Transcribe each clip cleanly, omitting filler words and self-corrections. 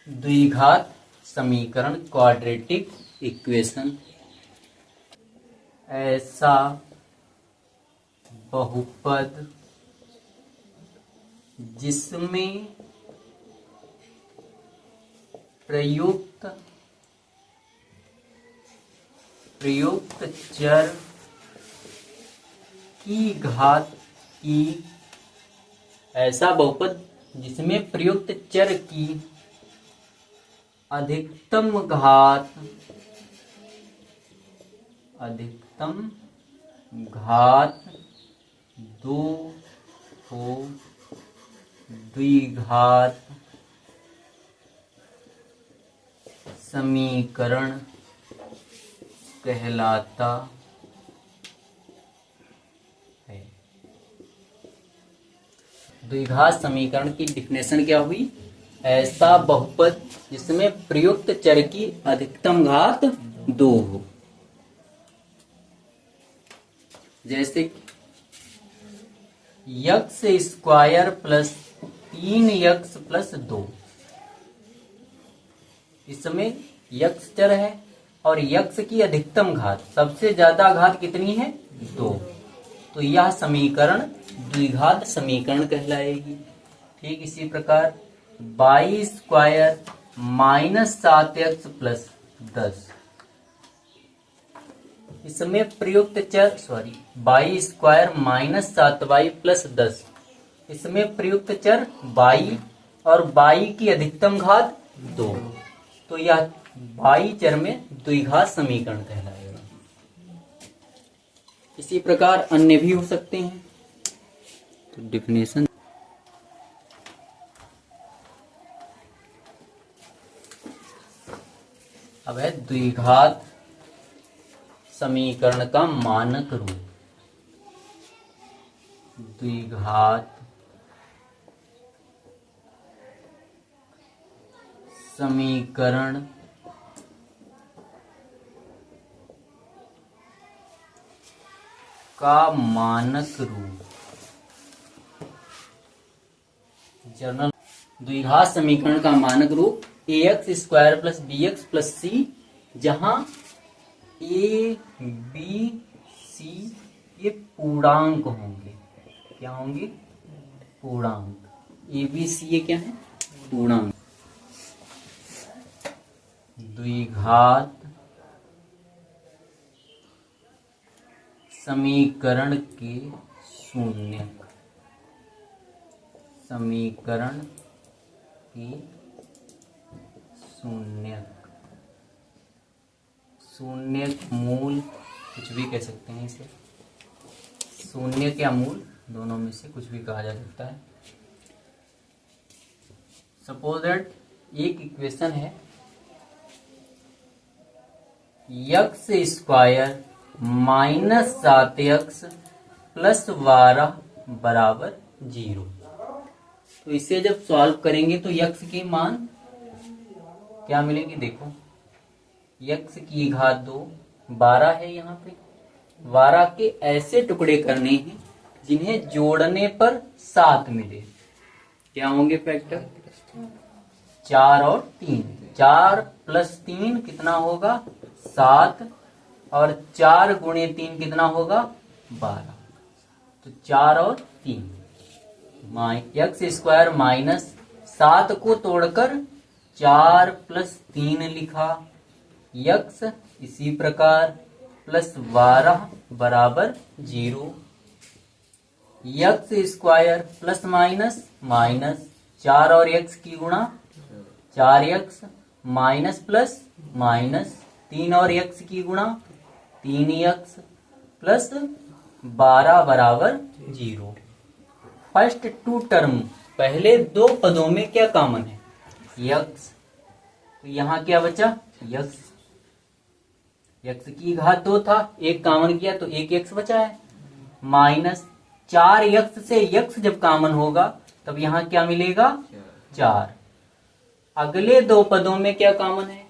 द्विघात समीकरण quadratic equation. ऐसा बहुपद जिसमें प्रयुक्त चर की घात की, ऐसा बहुपद जिसमें प्रयुक्त चर की अधिकतम घात 2 हो द्विघात समीकरण कहलाता है। द्विघात समीकरण की डिफिनेशन क्या हुई? ऐसा बहुपद जिसमें प्रयुक्त चर की अधिकतम घात 2 हो। जैसे x square plus 3x plus 2, इसमें यक्स चर है और यक्स की अधिकतम घात, सबसे ज्यादा घात कितनी है? 2। तो यह समीकरण द्विघात समीकरण कहलाएगी। ठीक इसी प्रकार y square minus 7x plus 10, इसमें प्रयुक्त चर y square minus 7y plus 10, इसमें प्रयुक्त चर y और y की अधिकतम घात 2। तो यह y चर में द्विघात समीकरण कहलाएगा। इसी प्रकार अन्य भी हो सकते हैं। तो डिफिनेशन अब है द्विघात समीकरण का मानक रूप। द्विघात समीकरण का मानक रूप। जनरल द्विघात समीकरण का मानक रूप ax square plus bx plus c, जहां a b c ये पूर्णांक होंगे। क्या होंगे? पूर्णांक। a b c ये क्या है? पूर्णांक। द्विघात समीकरण के शून्यक। समीकरण के शून्यक मूल, कुछ भी कह सकते हैं इसे, शून्यक या मूल, दोनों में से कुछ भी कहा जा सकता है। सपोज दैट एक इक्वेशन है x square minus 7x plus 12 बराबर 0। तो इसे जब सॉल्व करेंगे तो यक्स के मान क्या मिलेंगे? देखो, यक्स की घात 2 12 है। यहाँ पे 12 के ऐसे टुकड़े करने हैं जिन्हें जोड़ने पर 7 मिले। क्या होंगे फैक्टर? 4 और 3। 4 प्लस 3 कितना होगा? 7, और 4 गुणे 3 कितना होगा? 12। तो 4 और 3, यक्स स्क्वायर माइनस 7 को तोड़कर 4 प्लस 3 लिखा, यक्स इसी प्रकार प्लस 12 बराबर 0। X square plus minus minus 4 और यक्स की गुणा, 4x माइनस प्लस माइनस 3 और यक्स की गुणा, 3x प्लस 12 बराबर 0। फर्स्ट टू टर्म, पहले दो पदों में क्या कॉमन है? यक्स। तो यहाँ क्या बचा? यक्स। यक्स की घात 2 था, एक कॉमन किया तो एक यक्स बचा है। माइनस 4 यक्स से यक्स जब कॉमन होगा तब यहाँ क्या मिलेगा? 4। अगले दो पदों में क्या कॉमन है?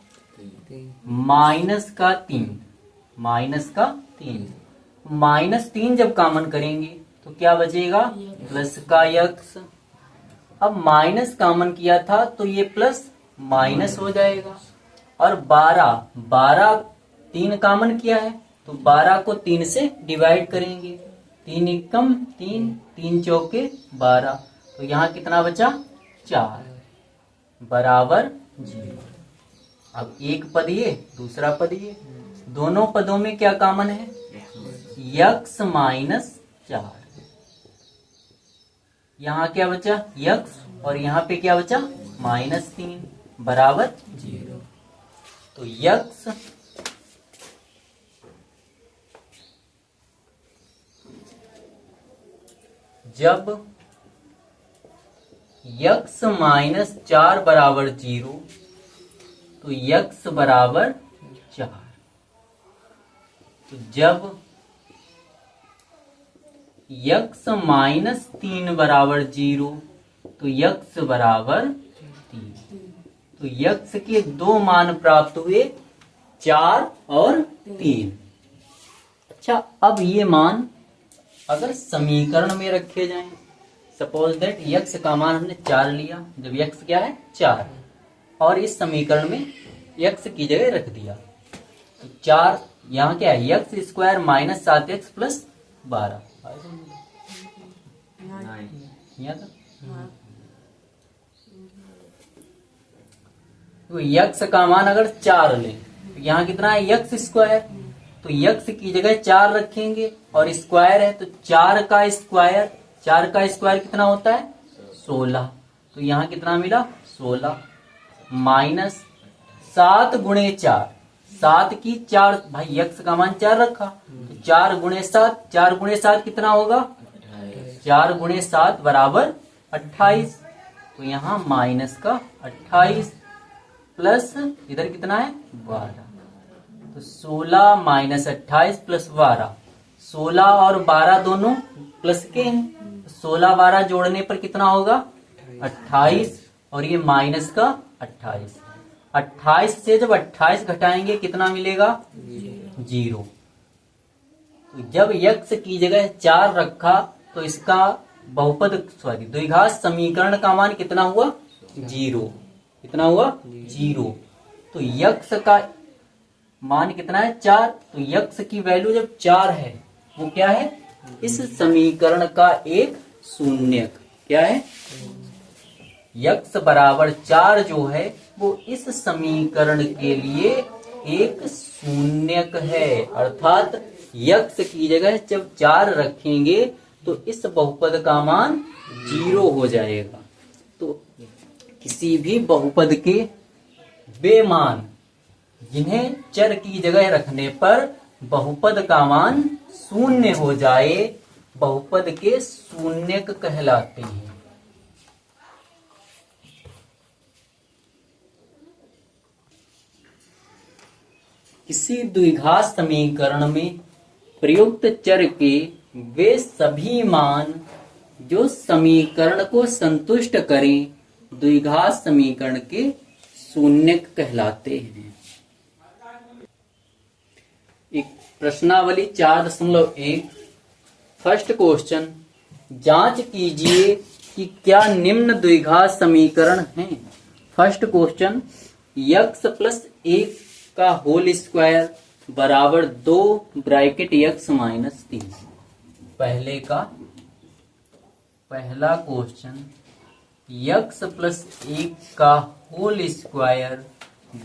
माइनस का 3। माइनस का 3, -3 जब कॉमन करेंगे तो क्या बचेगा? प्लस का यक्स। अब माइनस कॉमन किया था तो ये प्लस माइनस हो जाएगा। और 12 3 कॉमन किया है तो 12 को 3 से डिवाइड करेंगे। 3 एकम 3, 3 चौके 12, तो यहाँ कितना बचा 4 बराबर 0। अब एक पद ये दूसरा पद ये, दोनों पदों में क्या कॉमन है x माइनस 4। यहाँ क्या बचा x और यहाँ पे क्या बचा -3 बराबर 0। तो x जब x माइनस 4 बराबर 0 तो x बराबर 4। तो जब x माइनस 3 बराबर 0 तो x बराबर 3। तो x के दो मान प्राप्त हुए 4 और 3। अच्छा, अब ये मान अगर समीकरण में रखे जाएं, सपोज दैट x का मान हमने 4 लिया, जब x क्या है 4, और इस समीकरण में x की जगह रख दिया तो 4 यहाँ क्या है x square minus 7x plus 12। तो x का मान अगर 4 लें तो यहाँ कितना है x स्क्वायर, तो x की जगह 4 रखेंगे और स्क्वायर है तो 4 का स्क्वायर कितना होता है 16। तो यहाँ कितना मिला 16 माइनस 7 गुणे 4, 7 की 4, भाई x का मान 4 रखा तो 4 गुणे 7, 4 गुणे 7 कितना होगा 4 गुणे 7 बराबर 28। तो यहाँ माइनस का 28 प्लस इधर कितना है 12, तो 16 माइनस 28 प्लस 12, 16 और 12 दोनों प्लस के हैं, 16 12 जोड़ने पर कितना होगा 28 और ये माइनस का 28। 28 से जब 28 घटाएंगे कितना मिलेगा 0। तो जब x की जगह 4 रखा तो इसका बहुपद द्विघात समीकरण का मान कितना हुआ 0। कितना हुआ 0। तो x का मान कितना है 4, तो x की वैल्यू जब 4 है वो क्या है इस समीकरण का एक शून्यक। क्या है x बराबर 4 जो है वो इस समीकरण के लिए एक शून्यक है, अर्थात x की जगह जब 4 रखेंगे तो इस बहुपद का मान 0 हो जाएगा। तो किसी भी बहुपद के वे मान जिन्हें चर की जगह रखने पर बहुपद का मान शून्य हो जाए बहुपद के शून्यक कहलाते हैं। किसी द्विघात समीकरण में प्रयुक्त चर के वे सभी मान जो समीकरण को संतुष्ट करें द्विघात समीकरण के शून्यक कहलाते हैं। एक प्रश्नावली 4.1 फर्स्ट क्वेश्चन, जांच कीजिए कि क्या निम्न द्विघात समीकरण हैं। फर्स्ट क्वेश्चन, x प्लस 1 का होल स्क्वायर बराबर 2 ब्रैकेट x माइनस 3। पहला क्वेश्चन, x प्लस 1 का होल स्क्वायर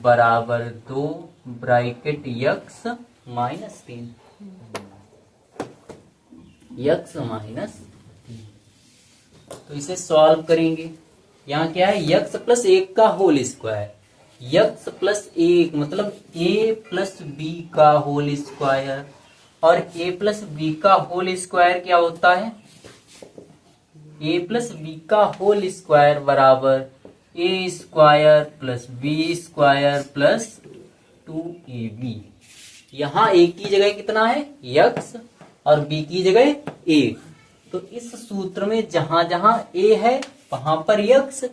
बराबर 2 bracket x minus 3, x minus 3। तो इसे सॉल्व करेंगे। यहाँ क्या है x प्लस 1 का होल स्क्वायर, x प्लस 1 मतलब a प्लस b का होल स्क्वायर, और a प्लस b का होल स्क्वायर क्या होता है a प्लस b का होल स्क्वायर बराबर a square plus b square plus 2ab। यहाँ a की जगह कितना है x और b की जगह 1, तो इस सूत्र में जहां जहां a है वहां पर x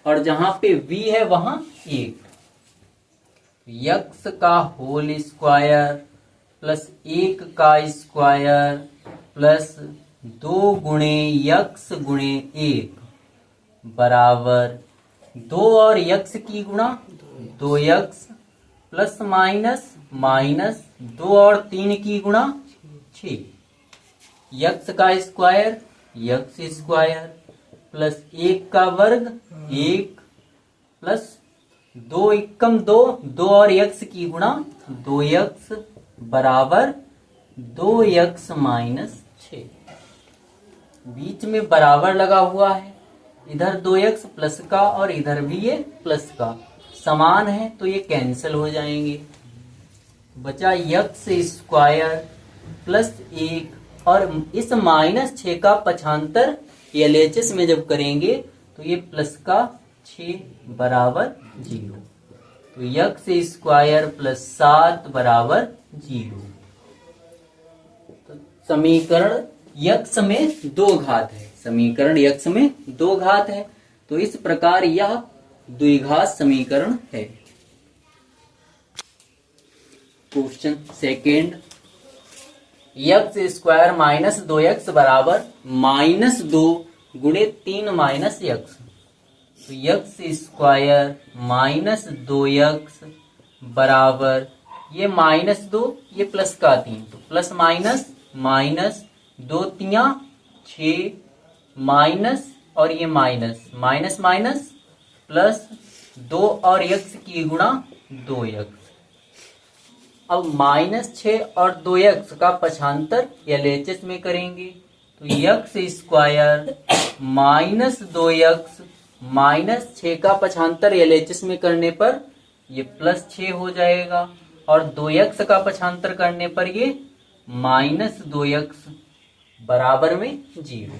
और जहां पे b है वहां 1। x का होल स्क्वायर प्लस 1 का स्क्वायर प्लस 2 गुणे x गुणे 1 बराबर 2 और यक्स की गुणा 2x प्लस माइनस माइनस 2 और 3 की गुणा 6, यक्स का स्क्वायर यक्स स्क्वायर प्लस 1 का वर्ग 1 प्लस 2 एकम 2, 2 और यक्स की गुणा 2x बराबर 2x माइनस 6। बीच में बराबर लगा हुआ है, इधर 2x प्लस का और इधर भी ये प्लस का समान है तो ये कैंसिल हो जाएंगे। बचा यक्स स्क्वायर प्लस 1 और इस माइनस 6 का पक्षांतर LHS में जब करेंगे तो ये प्लस का 6 बराबर 0, तो यक्स स्क्वायर प्लस 7 बराबर 0। तो समीकरण यक्स में 2 घात है, समीकरण यक्स में 2 घात है, तो इस प्रकार यह द्विघात समीकरण है। Question second, x square minus 2x बराबर माइनस 2 गुणे 3 माइनस यक्स, तो यक्स स्क्वायर माइनस 2x बराबर ये माइनस 2 ये प्लस का 3, तो प्लस माइनस माइनस 2 तिया 6 माइनस और ये माइनस माइनस माइनस प्लस 2 और यक्स की गुणा 2x। अब माइनस 6 और 2x का पक्षांतर LHS में करेंगे तो x square minus 2x minus 6 का पक्षांतर LHS में करने पर ये प्लस 6 हो जाएगा और 2x का पक्षांतर करने पर ये माइनस 2x बराबर में 0।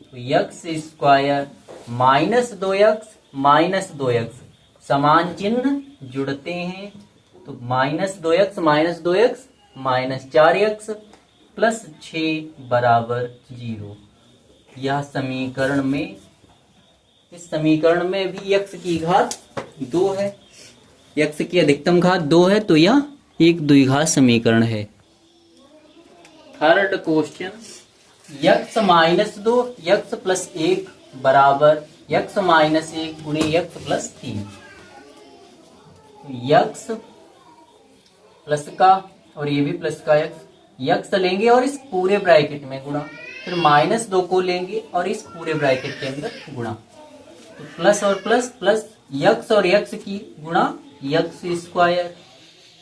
तो यक्स स्क्वायर माइनस 2x समान चिन्ह जुड़ते हैं तो minus 2x minus 4x plus 6 बराबर 0। यह समीकरण में, इस समीकरण में भी यक्स की घात 2 है, यक्स की अधिकतम घात 2 है, तो यह एक द्विघात समीकरण है। Third question, x minus 2 x plus 1 बराबर यक्स माइनस 1 गुणे यक्स प्लस 3। यक्स प्लस का और ये भी प्लस का यक्स लेंगे और इस पूरे ब्रैकेट में गुणा, फिर माइनस 2 को लेंगे और इस पूरे ब्रैकेट के अंदर गुणा, तो प्लस और प्लस प्लस यक्स और यक्स की गुणा यक्स स्क्वायर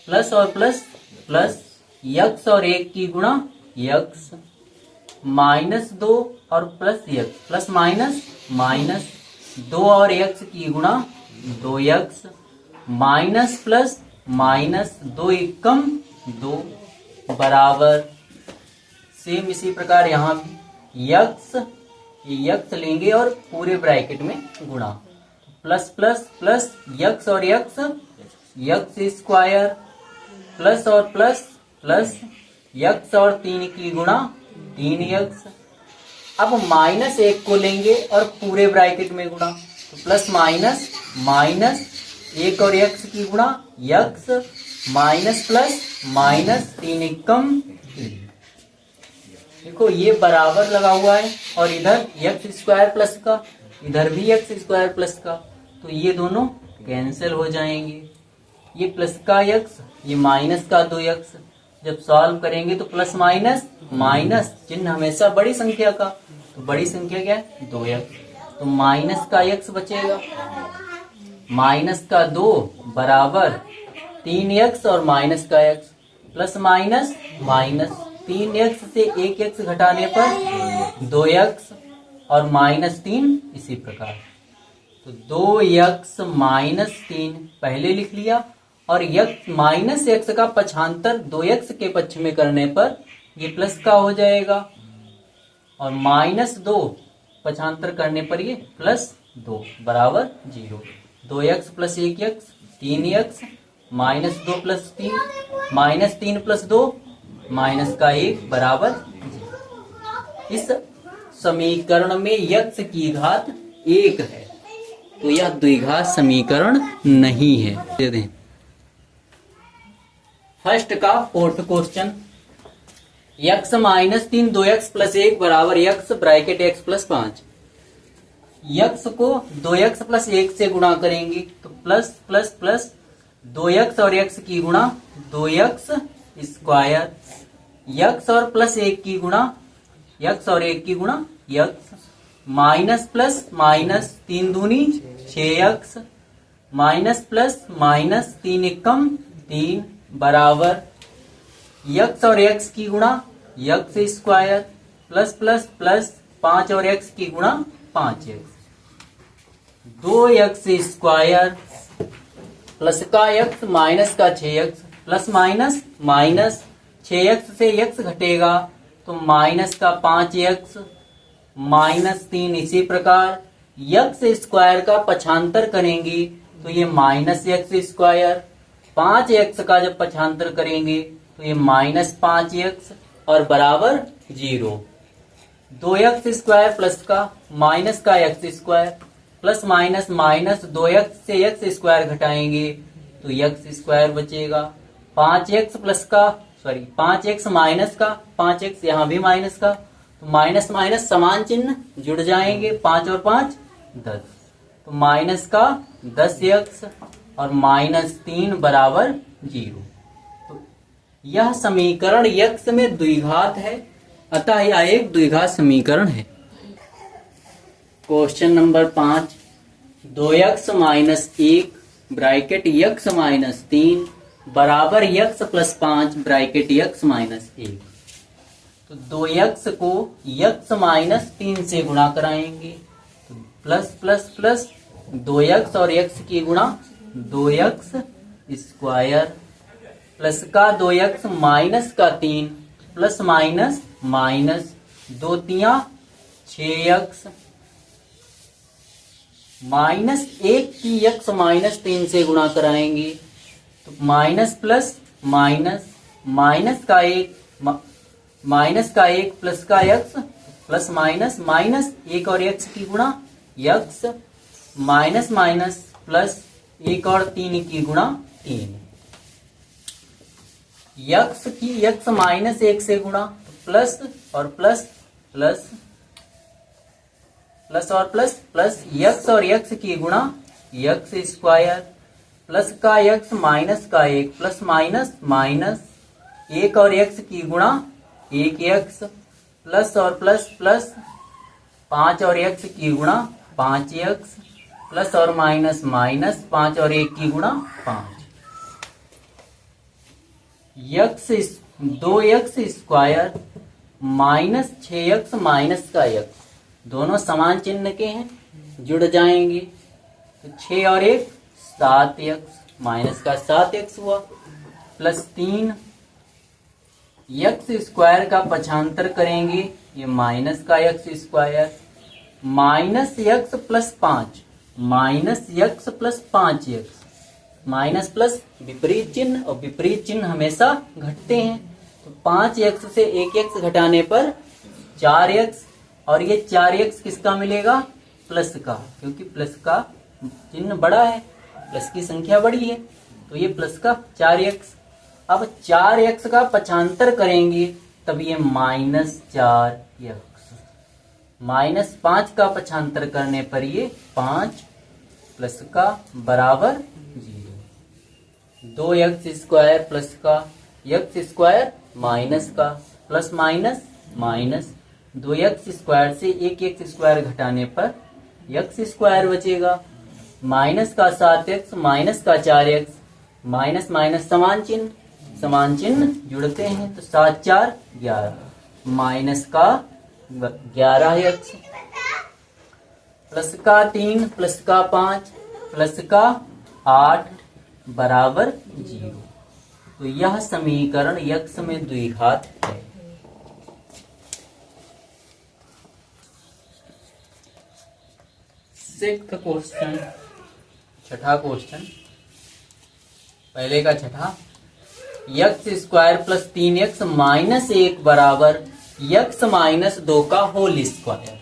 प्लस और प्लस प्लस यक्स और 1 की गुणा यक्स माइनस 2 और plus x plus minus minus 2 और यक्स की गुणा 2x माइनस प्लस माइनस 2 एकम 2 बराबर, सेम इसी प्रकार यहाँ भी यक्स लेंगे और पूरे ब्रैकेट में गुणा, प्लस प्लस प्लस यक्स और यक्स स्क्वायर प्लस और प्लस प्लस यक्स और 3 की गुणा 3x। अब माइनस 1 को लेंगे और पूरे ब्रैकेट में गुणा, तो प्लस माइनस माइनस 1 और यक्स की गुणा यक्स माइनस प्लस माइनस 3 एकम 3। देखो ये बराबर लगा हुआ है और इधर यक्स स्क्वायर प्लस का, इधर भी यक्स स्क्वायर प्लस का, तो ये दोनों कैंसिल हो जाएंगे। ये प्लस का यक्स ये माइनस का 2x, जब सॉल्व करेंगे तो प्लस माइनस माइनस चिन्ह हमेशा बड़ी संख्या का, तो बड़ी संख्या क्या है 2x, तो माइनस का x बचेगा, माइनस का 2 बराबर 3x और माइनस का x plus minus minus 3x से 1x घटाने पर 2x और माइनस 3 इसी प्रकार, तो 2x माइनस 3 पहले लिख लिया और यक्स माइनस x का पक्षांतर 2x के पक्ष में करने पर ये प्लस का हो जाएगा और माइनस 2 पक्षांतर करने पर ये प्लस 2 बराबर 0। 2x plus 1x 3x minus 2 plus 3 minus 3 plus 2 minus का 1 बराबर 0। इस समीकरण में यक्स की घात 1 है, तो यह द्विघात समीकरण नहीं है। दे दें फर्स्ट का fourth question, x minus 3 2x plus 1 बराबर x bracket x plus 5। X को 2x प्लस 1 से गुणा करेंगे तो प्लस प्लस प्लस 2x और x की गुणा 2x स्क्वायर, यक्स और प्लस 1 की गुणा यक्स और 1 की गुणा यक्स, माइनस प्लस माइनस 3 दूनी 6x, माइनस प्लस माइनस 3 एकम 3 बराबर यक्स और x की गुणा x square plus plus plus 5 और x की गुणा 5x, 2x स्क्वायर प्लस का x माइनस का 6x plus minus minus 6x से x घटेगा तो माइनस का 5x माइनस 3, इसी प्रकार x स्क्वायर का पक्षांतर करेंगे तो ये माइनस एक्स स्क्वायर, 5x का जब पक्षांतर करेंगे तो ये माइनस 5x और बराबर 0, 2x स्क्वायर प्लस का माइनस का x square plus minus minus 2x से x स्क्वायर घटाएंगे तो x स्क्वायर बचेगा, 5x प्लस का 5x माइनस का 5x यहाँ भी माइनस का तो माइनस माइनस समान चिन्ह जुड़ जाएंगे, 5 और 5 10, तो माइनस का 10x और माइनस 3 बराबर 0। तो यह समीकरण x में द्विघात है, अतः यह एक द्विघात समीकरण है। Question number 5, 2x minus 1 bracket x minus 3 बराबर x plus 5 bracket x minus 1। तो 2x को x माइनस 3 से गुणा कराएंगे तो प्लस प्लस प्लस 2x और x की गुणा 2x स्क्वायर प्लस का 2x माइनस का 3 प्लस माइनस माइनस 2 तिया 6x माइनस 1 की x माइनस 3 से गुणा कराएंगे तो माइनस प्लस माइनस माइनस का 1 प्लस का x प्लस माइनस माइनस 1 और x की गुणा x माइनस माइनस प्लस 1 और 3 की गुणा 3, x की x माइनस 1 से गुणा तो प्लस और प्लस प्लस प्लस और प्लस प्लस x और x की गुणा x स्क्वायर प्लस का x माइनस का 1 प्लस माइनस माइनस 1 और x की गुणा 1x प्लस और प्लस प्लस 5 और x की गुणा 5x प्लस और माइनस माइनस 5 और 1 की गुणा 5, x 2x square minus 6x minus का x, दोनों समान चिन्ह के हैं जुड़ जाएंगे तो 6 और 1 7x माइनस का 7x हुआ प्लस 3 x स्क्वायर का पक्षांतर करेंगे ये माइनस का x square minus x plus 5 minus x plus 5x, minus plus विपरीत चिन्ह और विपरीत चिन्ह हमेशा घटते हैं तो 5x से 1x घटाने पर 4x और ये 4x किसका मिलेगा प्लस का, क्योंकि प्लस का चिन्ह बड़ा है, प्लस की संख्या बड़ी है तो ये प्लस का 4x। अब 4x का पक्षांतर करेंगे तब ये माइनस 4x, माइनस 5 का पक्षांतर करने पर ये 5 प्लस का बराबर 0, 2x स्क्वायर प्लस का x स्क्वायर माइनस का plus minus minus 2x square से 1x स्क्वायर घटाने पर x स्क्वायर बचेगा, माइनस का 7x माइनस का 4x माइनस माइनस समान चिन्ह जुड़ते हैं तो 7 4 11 माइनस का 11x प्लस का 3 प्लस का 5 प्लस का 8 बराबर 0। तो यह समीकरण x में द्विघात है। सिक्स्थ क्वेश्चन, छठा क्वेश्चन, पहले का छठा, x square plus 3x minus 1 बराबर x माइनस 2 का whole square,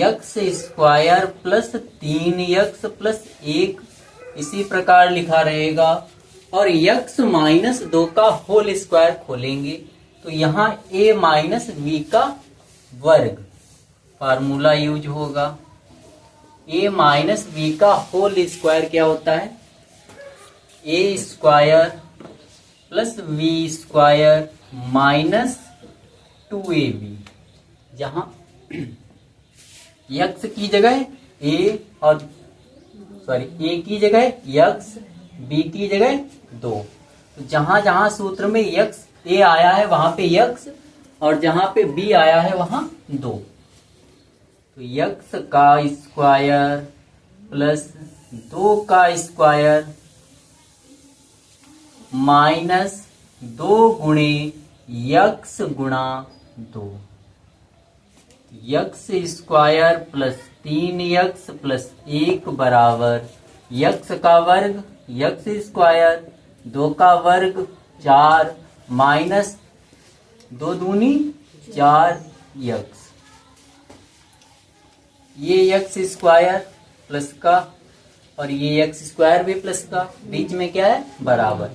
x square plus 3x plus 1 इसी प्रकार लिखा रहेगा और x माइनस 2 का होल स्क्वायर खोलेंगे तो यहाँ a माइनस b का वर्ग फार्मूला यूज होगा ए माइनस बी का होल स्क्वायर क्या होता है? A square plus b square minus 2ab, जहां यक्स की जगह ए और ए की जगह यक्स, बी की जगह 2। तो जहां जहां सूत्र में यक्स ए आया है वहां पे यक्स, और जहां पे बी आया है वहां 2। तो यक्स का स्क्वायर प्लस 2 का स्क्वायर माइनस 2 गुणे यक्स गुणा 2। X square plus 3x plus 1 बराबर यक्स का वर्ग यक्स स्क्वायर 2 का वर्ग 4 माइनस 2 दूनी 4 यक्स। ये यक्स स्क्वायर प्लस का और ये यक्स स्क्वायर भी प्लस का, बीच में क्या है? बराबर।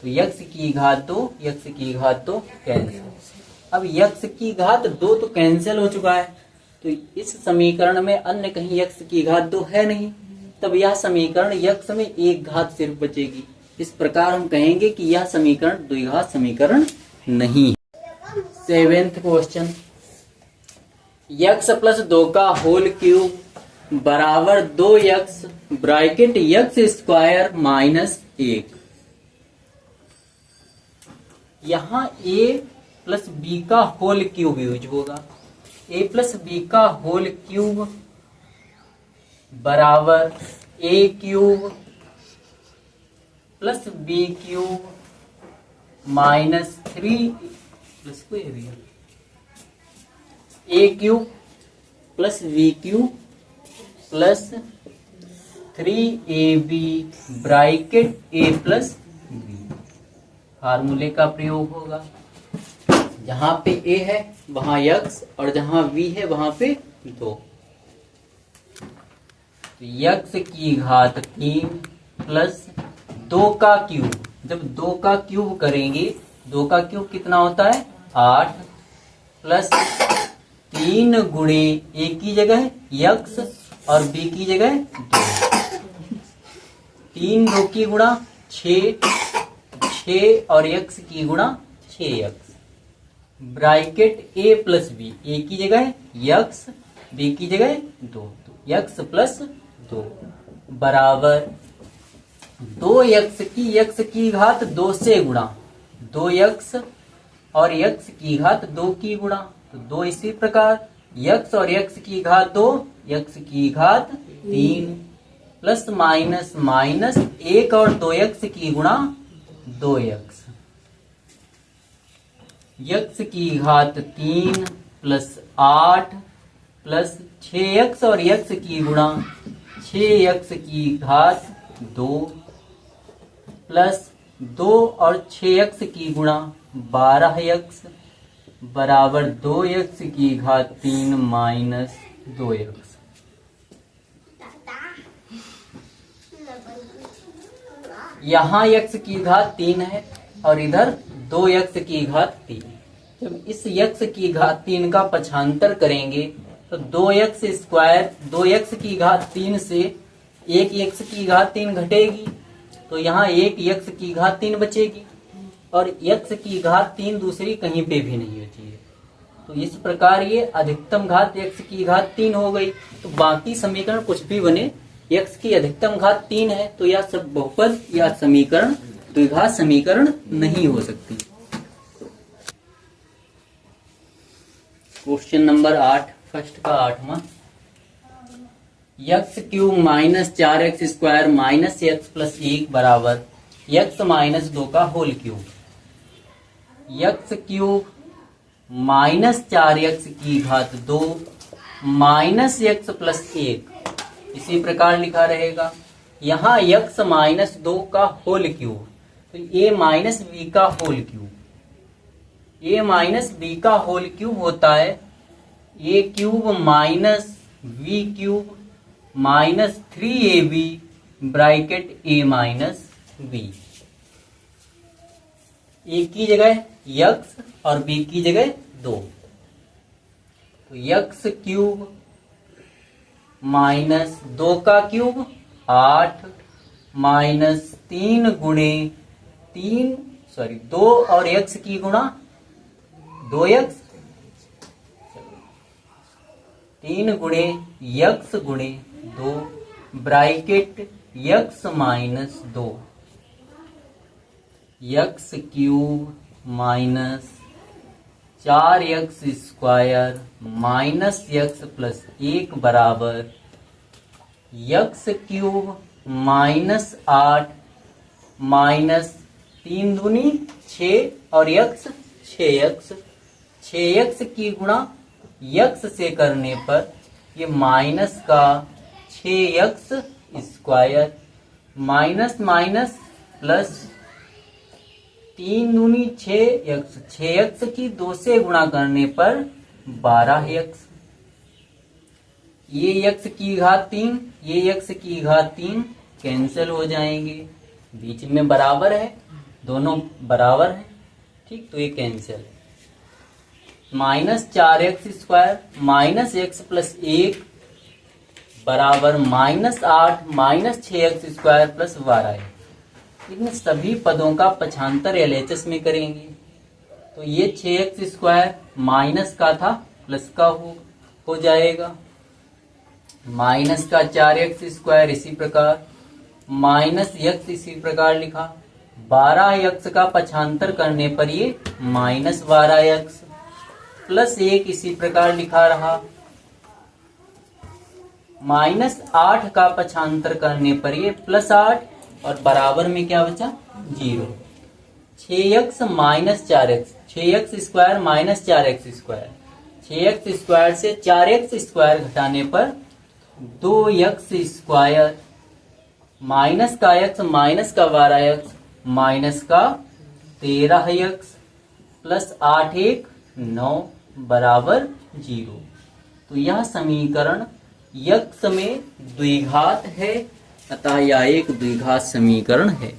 तो यक्स की घात 2 यक्स की घात 2 कैंसिल। अब यक्स की घात 2 तो कैंसिल हो चुका है, तो इस समीकरण में अन्य कहीं यक्स की घात 2 है नहीं, तब यह समीकरण यक्स में एक घात सिर्फ बचेगी। इस प्रकार हम कहेंगे कि यह समीकरण द्विघात समीकरण नहीं है। 7th क्वेश्चन, यक्स प्लस 2 का होल क्यूब बराबर 2x bracket x square minus 1। यहां a प्लस बी का होल क्यूब यूज होगा। ए प्लस बी का होल क्यूब बराबर a cube plus b cube minus 3 plus को a cube plus b cube plus 3ab bracket a plus b. फार्मूले का प्रयोग होगा। जहां पे a है वहां x और जहां v है वहां पे 2। तो यक्स की घात 3 प्लस 2 का क्यूब, जब 2 का क्यूब करेंगे 2 का क्यूब कितना होता है? 8 प्लस 3 गुणे ए की जगह यक्स और बी की जगह 2। 3 2 की गुणा 6 और यक्स की गुणा 6x bracket a plus B, ए की जगह यक्स बी की जगह 2, तो यक्स प्लस 2 बराबर 2x की घात 2 से गुणा 2x और x की घात 2 की गुणा, तो 2 इसी प्रकार x और x की घात 2 x की घात 3 प्लस माइनस माइनस 1 और 2x की गुणा 2x। x की घात 3 प्लस 8 प्लस 6x और x की गुणा 6x की घात 2 प्लस 2 और 6x की गुणा 12x बराबर 2x की घात 3 माइनस 2x। यहाँ x की घात 3 है और इधर 2x की घात 3। जब इस x की घात 3 का पक्षांतर करेंगे तो 2x स्क्वायर 2x की घात 3 से 1x की घात 3 घटेगी, तो यहाँ 1x की घात 3 बचेगी और x की घात 3 दूसरी कहीं पे भी नहीं बची है। तो इस प्रकार ये अधिकतम घात x की घात 3 हो गई। तो बाकी समीकरण कुछ भी बने, x की अधिकतम घात 3 है तो यह सब बहुपद या समीकरण द्विघात समीकरण नहीं हो सकती। क्वेश्चन नंबर 8 फर्स्ट का 8वां, x cube minus 4x square minus x plus 1 बराबर यक्स माइनस 2 का whole cube. X cube minus 4x की घात 2 माइनस x प्लस 1 इसी प्रकार लिखा रहेगा। यहाँ यक्स माइनस 2 का होल क्यूब, तो a माइनस बी का whole cube, a minus b का होल क्यूब होता है a cube minus v cube minus 3ab bracket a minus b। a की जगह यक्स और b की जगह 2, तो यक्स क्यूब माइनस 2 का क्यूब 8 माइनस 3 गुणे 2 और x की गुणा 2x 3 गुणे x गुणे 2 bracket x minus 2 x cube minus 4x square minus x plus 1 बराबर x क्यूब माइनस 8 माइनस 3 दूनी 6 और x 6x की गुणा x से करने पर ये माइनस का 6x square minus minus plus 3 दूनी 6x की 2 से गुणा करने पर 12x ये x की घात 3 ये x की घात 3 कैंसिल हो जाएंगे, बीच में बराबर है, दोनों बराबर है, ठीक, तो ये कैंसिल है। Minus 4x square minus x plus 1 बराबर minus 8 minus 6x square plus 12। इन सभी पदों का पक्षांतर LHS में करेंगे तो ये 6x स्क्वायर माइनस का था प्लस का हो जाएगा, माइनस का 4x स्क्वायर इसी प्रकार माइनस x इसी प्रकार लिखा, 12x का पक्षांतर करने पर ये माइनस 12x प्लस 1 इसी प्रकार लिखा रहा, माइनस 8 का पक्षांतर करने पर ये प्लस 8 और बराबर में क्या बचा 0। 6x minus 4x 6x square minus 4x square 6x square से 4x स्क्वायर घटाने पर 2x स्क्वायर माइनस का x माइनस का 12x माइनस का 13x प्लस 8 1 9 बराबर 0। तो यह समीकरण x में द्विघात है, अतः यह एक द्विघात समीकरण है।